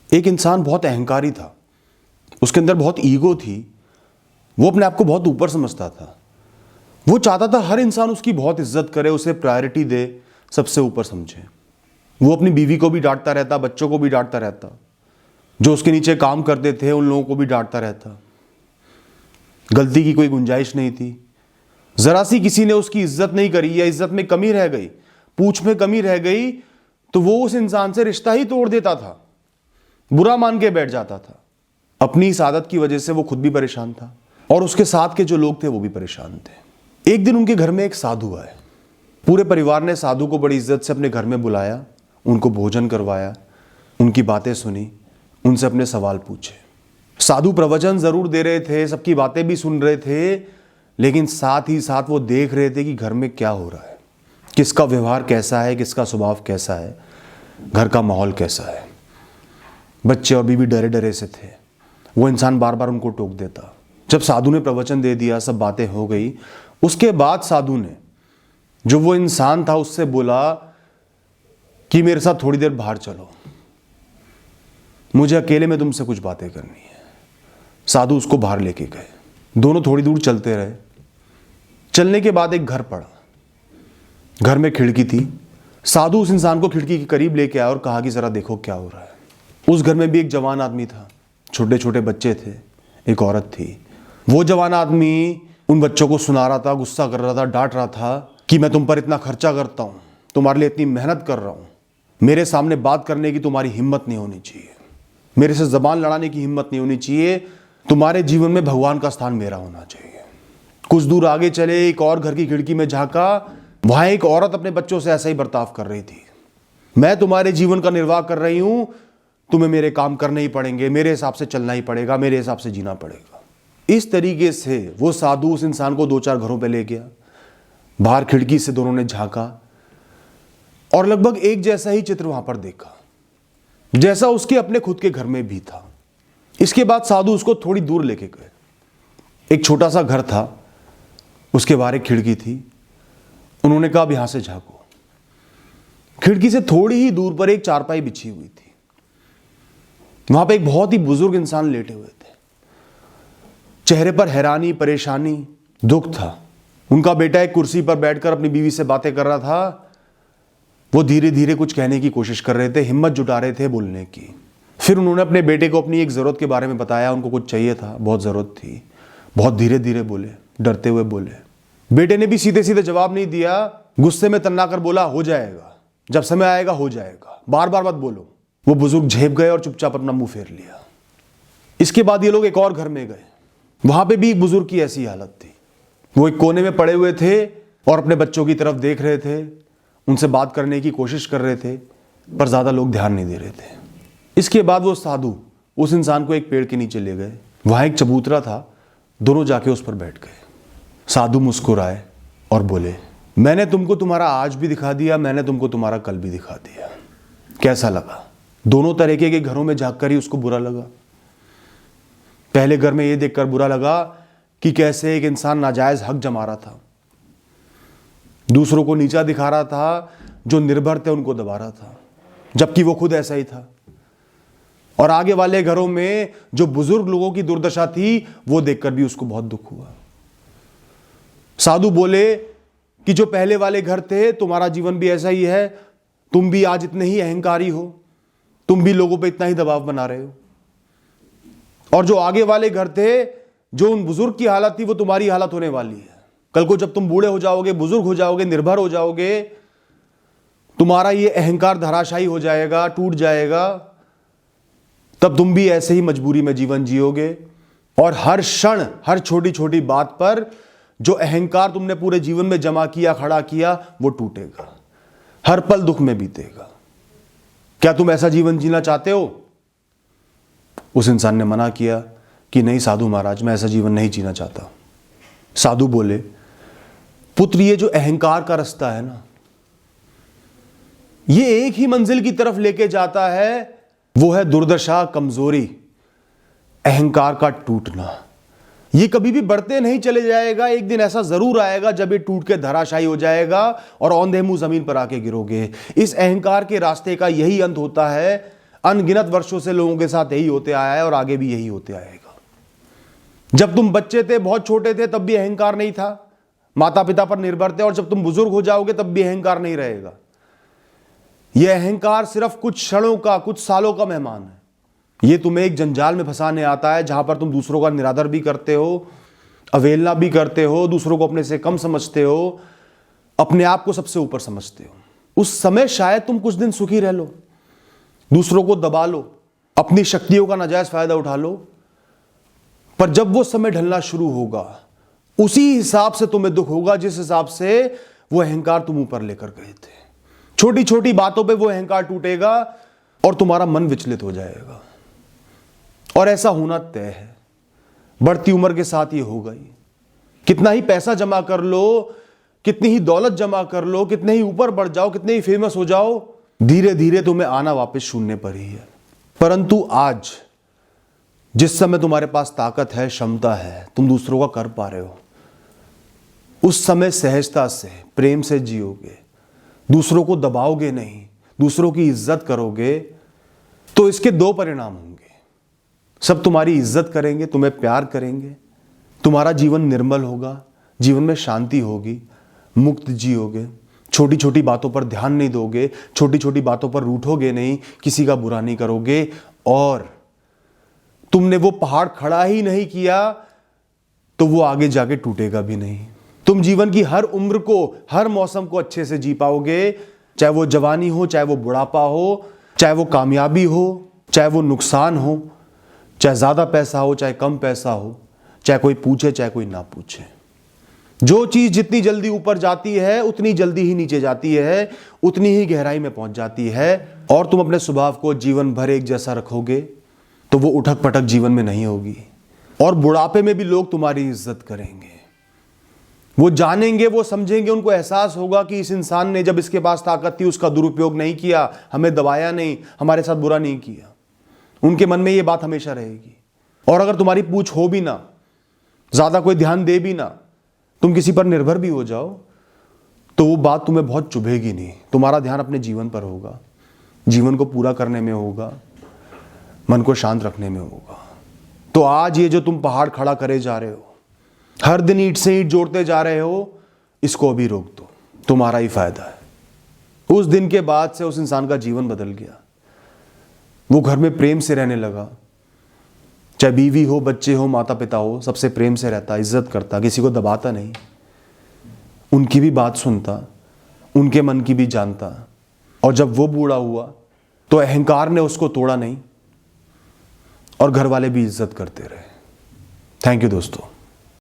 एक इंसान बहुत अहंकारी था, उसके अंदर बहुत ईगो थी, वो अपने आप को बहुत ऊपर समझता था। वो चाहता था हर इंसान उसकी बहुत इज्जत करे, उसे प्रायोरिटी दे, सबसे ऊपर समझे। वो अपनी बीवी को भी डांटता रहता, बच्चों को भी डांटता रहता, जो उसके नीचे काम करते थे उन लोगों को भी डांटता रहता। गलती की कोई गुंजाइश नहीं थी। जरा सी किसी ने उसकी इज्जत नहीं करी या इज्जत में कमी रह गई, पूछ में कमी रह गई, तो वो उस इंसान से रिश्ता ही तोड़ देता था, बुरा मान के बैठ जाता था। अपनी इस आदत की वजह से वो खुद भी परेशान था और उसके साथ के जो लोग थे वो भी परेशान थे। एक दिन उनके घर में एक साधु आए। पूरे परिवार ने साधु को बड़ी इज्जत से अपने घर में बुलाया, उनको भोजन करवाया, उनकी बातें सुनी, उनसे अपने सवाल पूछे। साधु प्रवचन जरूर दे रहे थे, सबकी बातें भी सुन रहे थे, लेकिन साथ ही साथ वो देख रहे थे कि घर में क्या हो रहा है, किसका व्यवहार कैसा है, किसका स्वभाव कैसा है, घर का माहौल कैसा है। बच्चे और बीवी डरे डरे से थे। वो इंसान बार बार उनको टोक देता। जब साधु ने प्रवचन दे दिया, सब बातें हो गई, उसके बाद साधु ने, जो वो इंसान था, उससे बोला कि मेरे साथ थोड़ी देर बाहर चलो, मुझे अकेले में तुमसे कुछ बातें करनी है। साधु उसको बाहर लेके गए। दोनों थोड़ी दूर चलते रहे। चलने के बाद एक घर पड़ा। घर में खिड़की थी। साधु उस इंसान को खिड़की के करीब लेके आया और कहा कि जरा देखो क्या हो रहा है। उस घर में भी एक जवान आदमी था, छोटे छोटे बच्चे थे, एक औरत थी। वो जवान आदमी उन बच्चों को सुना रहा था, गुस्सा कर रहा था, डांट रहा था कि मैं तुम पर इतना खर्चा करता हूं, तुम्हारे लिए इतनी मेहनत कर रहा हूं, मेरे सामने बात करने की तुम्हारी हिम्मत नहीं होनी चाहिए, मेरे से जबान लड़ाने की हिम्मत नहीं होनी चाहिए, तुम्हारे जीवन में भगवान का स्थान मेरा होना चाहिए। कुछ दूर आगे चले, एक और घर की खिड़की में झांका, वहां एक औरत अपने बच्चों से ऐसा ही बर्ताव कर रही थी। मैं तुम्हारे जीवन का निर्वाह कर रही हूं, तुम्हें मेरे काम करने ही पड़ेंगे, मेरे हिसाब से चलना ही पड़ेगा, मेरे हिसाब से जीना पड़ेगा। इस तरीके से वो साधु उस इंसान को 2-4 घरों पे ले गया। बाहर खिड़की से दोनों ने झांका और लगभग एक जैसा ही चित्र वहां पर देखा, जैसा उसके अपने खुद के घर में भी था। इसके बाद साधु उसको थोड़ी दूर लेके गए। एक छोटा सा घर था, उसके बाहर एक खिड़की थी। उन्होंने कहा अब यहां से झांको। खिड़की से थोड़ी ही दूर पर एक चारपाई बिछी हुई थी। वहां पे एक बहुत ही बुजुर्ग इंसान लेटे हुए थे। चेहरे पर हैरानी, परेशानी, दुख था। उनका बेटा एक कुर्सी पर बैठकर अपनी बीवी से बातें कर रहा था। वो धीरे धीरे कुछ कहने की कोशिश कर रहे थे, हिम्मत जुटा रहे थे बोलने की। फिर उन्होंने अपने बेटे को अपनी एक जरूरत के बारे में बताया। उनको कुछ चाहिए था, बहुत जरूरत थी। बहुत धीरे धीरे बोले, डरते हुए बोले। बेटे ने भी सीधे सीधे जवाब नहीं दिया, गुस्से में तन्ना कर बोला हो जाएगा, जब समय आएगा हो जाएगा, बार बार मत बोलो। वो बुजुर्ग झेप गए और चुपचाप अपना मुंह फेर लिया। इसके बाद ये लोग एक और घर में गए। वहां पे भी एक बुजुर्ग की ऐसी हालत थी। वो एक कोने में पड़े हुए थे और अपने बच्चों की तरफ देख रहे थे, उनसे बात करने की कोशिश कर रहे थे, पर ज्यादा लोग ध्यान नहीं दे रहे थे। इसके बाद वो साधु उस इंसान को एक पेड़ के नीचे ले गए। वहां एक चबूतरा था, दोनों जाके उस पर बैठ गए। साधु मुस्कुराए और बोले, मैंने तुमको तुम्हारा आज भी दिखा दिया, मैंने तुमको तुम्हारा कल भी दिखा दिया, कैसा लगा? दोनों तरीके के घरों में झांककर ही उसको बुरा लगा। पहले घर में यह देखकर बुरा लगा कि कैसे एक इंसान नाजायज हक जमा रहा था, दूसरों को नीचा दिखा रहा था, जो निर्भर थे उनको दबा रहा था, जबकि वो खुद ऐसा ही था। और आगे वाले घरों में जो बुजुर्ग लोगों की दुर्दशा थी, वो देखकर भी उसको बहुत दुख हुआ। साधु बोले कि जो पहले वाले घर थे, तुम्हारा जीवन भी ऐसा ही है, तुम भी आज इतने ही अहंकारी हो, तुम भी लोगों पे इतना ही दबाव बना रहे हो। और जो आगे वाले घर थे, जो उन बुजुर्ग की हालत थी, वो तुम्हारी हालत होने वाली है। कल को जब तुम बूढ़े हो जाओगे, बुजुर्ग हो जाओगे, निर्भर हो जाओगे, तुम्हारा ये अहंकार धराशायी हो जाएगा, टूट जाएगा, तब तुम भी ऐसे ही मजबूरी में जीवन जियोगे। और हर क्षण, हर छोटी छोटी बात पर जो अहंकार तुमने पूरे जीवन में जमा किया, खड़ा किया, वो टूटेगा, हर पल दुख में बीतेगा। क्या तुम ऐसा जीवन जीना चाहते हो? उस इंसान ने मना किया कि नहीं साधु महाराज, मैं ऐसा जीवन नहीं जीना चाहता। साधु बोले, पुत्र, ये जो अहंकार का रास्ता है ना, ये एक ही मंजिल की तरफ लेके जाता है, वो है दुर्दशा, कमजोरी, अहंकार का टूटना। ये कभी भी बढ़ते नहीं चले जाएगा। एक दिन ऐसा जरूर आएगा जब ये टूट के धराशायी हो जाएगा और औंधे मुंह जमीन पर आके गिरोगे। इस अहंकार के रास्ते का यही अंत होता है। अनगिनत वर्षों से लोगों के साथ यही होते आया है और आगे भी यही होते आएगा। जब तुम बच्चे थे, बहुत छोटे थे, तब भी अहंकार नहीं था, माता पिता पर निर्भर थे, और जब तुम बुजुर्ग हो जाओगे तब भी अहंकार नहीं रहेगा। यह अहंकार सिर्फ कुछ क्षणों का, कुछ सालों का मेहमान है। यह तुम्हें एक जंजाल में फंसाने आता है जहां पर तुम दूसरों का निरादर भी करते हो, अवहेलना भी करते हो, दूसरों को अपने से कम समझते हो, अपने आप को सबसे ऊपर समझते हो। उस समय शायद तुम कुछ दिन सुखी रह लो, दूसरों को दबा लो, अपनी शक्तियों का नाजायज फायदा उठा लो, पर जब वो समय ढलना शुरू होगा, उसी हिसाब से तुम्हें दुख होगा जिस हिसाब से वो अहंकार तुम ऊपर लेकर गए थे। छोटी छोटी बातों पे वो अहंकार टूटेगा और तुम्हारा मन विचलित हो जाएगा। और ऐसा होना तय है, बढ़ती उम्र के साथ ये होगा ही। कितना ही पैसा जमा कर लो, कितनी ही दौलत जमा कर लो, कितने ही ऊपर बढ़ जाओ, कितने ही फेमस हो जाओ, धीरे धीरे तुम्हें आना वापस शून्य पर ही है। परंतु आज जिस समय तुम्हारे पास ताकत है, क्षमता है, तुम दूसरों का कर पा रहे हो, उस समय सहजता से, प्रेम से जियोगे, दूसरों को दबाओगे नहीं, दूसरों की इज्जत करोगे, तो इसके दो परिणाम होंगे। सब तुम्हारी इज्जत करेंगे, तुम्हें प्यार करेंगे, तुम्हारा जीवन निर्मल होगा, जीवन में शांति होगी, मुक्त जियोगे, छोटी छोटी बातों पर ध्यान नहीं दोगे, छोटी छोटी बातों पर रूठोगे नहीं, किसी का बुरा नहीं करोगे, और तुमने वो पहाड़ खड़ा ही नहीं किया तो वो आगे जाके टूटेगा भी नहीं। तुम जीवन की हर उम्र को, हर मौसम को अच्छे से जी पाओगे, चाहे वो जवानी हो, चाहे वो बुढ़ापा हो, चाहे वो कामयाबी हो, चाहे वो नुकसान हो, चाहे ज्यादा पैसा हो, चाहे कम पैसा हो, चाहे कोई पूछे, चाहे कोई ना पूछे। जो चीज जितनी जल्दी ऊपर जाती है उतनी जल्दी ही नीचे जाती है, उतनी ही गहराई में पहुंच जाती है। और तुम अपने स्वभाव को जीवन भर एक जैसा रखोगे तो वो उठक पटक जीवन में नहीं होगी, और बुढ़ापे में भी लोग तुम्हारी इज्जत करेंगे। वो जानेंगे, वो समझेंगे, उनको एहसास होगा कि इस इंसान ने, जब इसके पास ताकत थी, उसका दुरुपयोग नहीं किया, हमें दबाया नहीं, हमारे साथ बुरा नहीं किया। उनके मन में ये बात हमेशा रहेगी। और अगर तुम्हारी पूछ हो भी ना, ज्यादा कोई ध्यान दे भी ना, तुम किसी पर निर्भर भी हो जाओ, तो वो बात तुम्हें बहुत चुभेगी नहीं। तुम्हारा ध्यान अपने जीवन पर होगा, जीवन को पूरा करने में होगा, मन को शांत रखने में होगा। तो आज ये जो तुम पहाड़ खड़ा करे जा रहे हो, हर दिन ईंट से ईंट जोड़ते जा रहे हो, इसको अभी रोक दो, तुम्हारा ही फायदा है। उस दिन के बाद से उस इंसान का जीवन बदल गया। वो घर में प्रेम से रहने लगा, चाहे बीवी हो, बच्चे हो, माता पिता हो, सबसे प्रेम से रहता, इज्जत करता, किसी को दबाता नहीं, उनकी भी बात सुनता, उनके मन की भी जानता। और जब वो बूढ़ा हुआ तो अहंकार ने उसको तोड़ा नहीं, और घर वाले भी इज्जत करते रहे। थैंक यू दोस्तों।